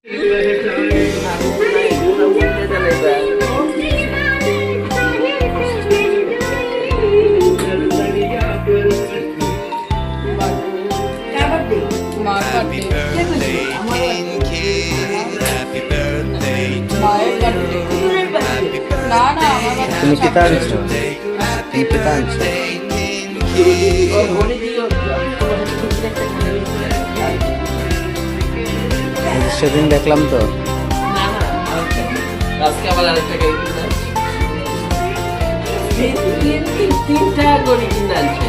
তুমি কি আনছো? তুমি কি আনছো? সেদিন দেখলাম তো। তিনটা করে কিনে আনছে।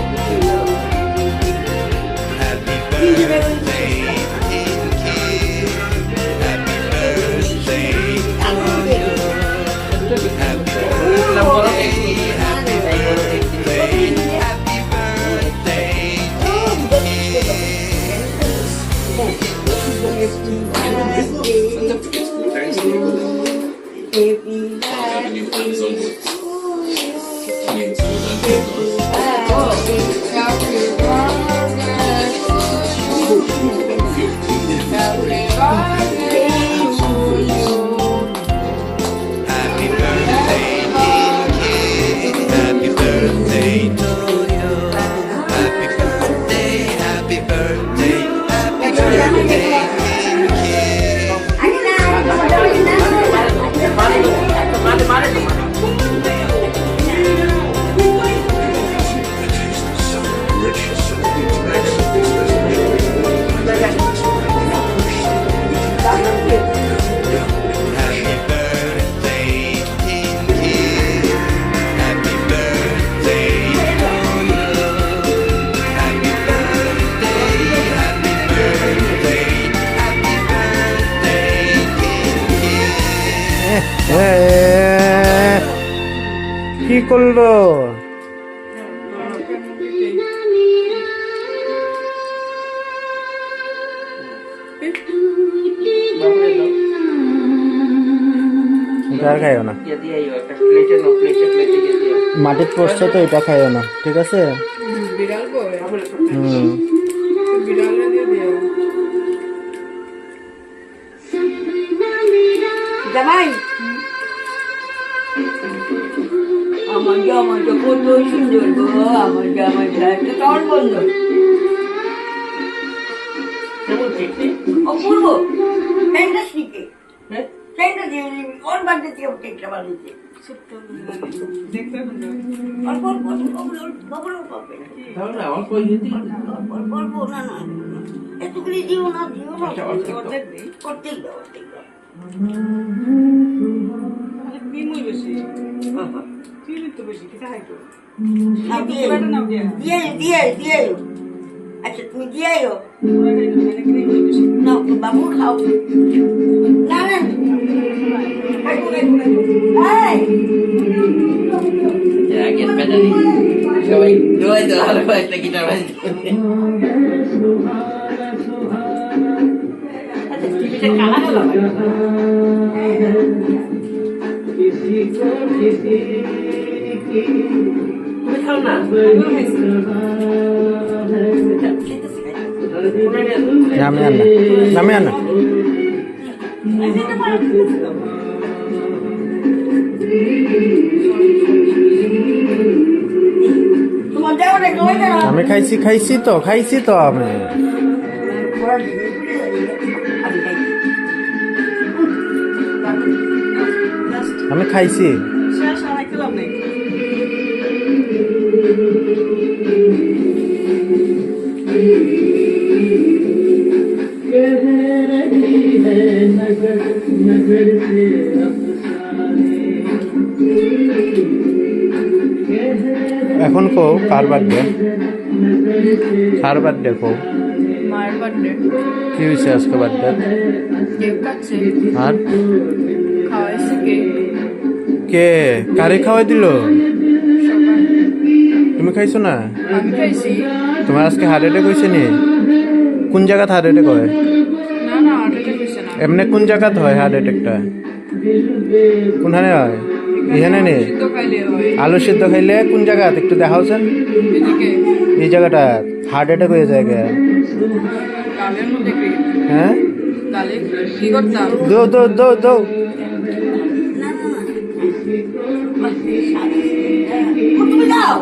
কি করলো? আর খাইও না, মাটির পড়ছে তো, এটা খাইও না, ঠিক আছে? জামাই আমার জামাইটা কত সুন্দর গো, আমার জামাইটা একটা কেমন বললো অপূর্ব সেন্টার শিখে সেন্টার দিয়ে কোন বাড়িতে থেকে কেকটা বানিয়েছে এতগুলি দিও না করতেই দাও আচ্ছা তুমি দিয়ে না বাবু খাও না না সবাই দোয়াই তো আরো একটা গিটার বাজছে। কালা কালা খাও না নামে আনা আমি খাইছি তো আমি খাইছি। এখন কো কার বার্থডে? কার বার্থডে কো? মায়ের বার্থডে। কি হয়েছে আজকে বার্থডে? কেক কাটছে আর খাওয়াইছে কেক। কে কারে খাওয়াই দিল? তুমি খাইছো না? আমি খাইছি। তোমার আজকে হার্ট অ্যাটাক হয়েছে নি? কোন জায়গাত হার্ট অ্যাটাক হয়? না না হার্ট অ্যাটাক হয়েছে না। এমনি কোন জায়গাত হয় হার্ট অ্যাটাকটা? কোনখানে হয়? এখানে নেই? আলু সিদ্ধ খাইলে কোন জায়গাত একটু দেখাওছেন? এই জায়গাটা হার্ট অ্যাটাক হয়ে যায়। হ্যাঁ তাহলে কি করতাম? দৌ দৌ দৌ দৌ তুমি যাও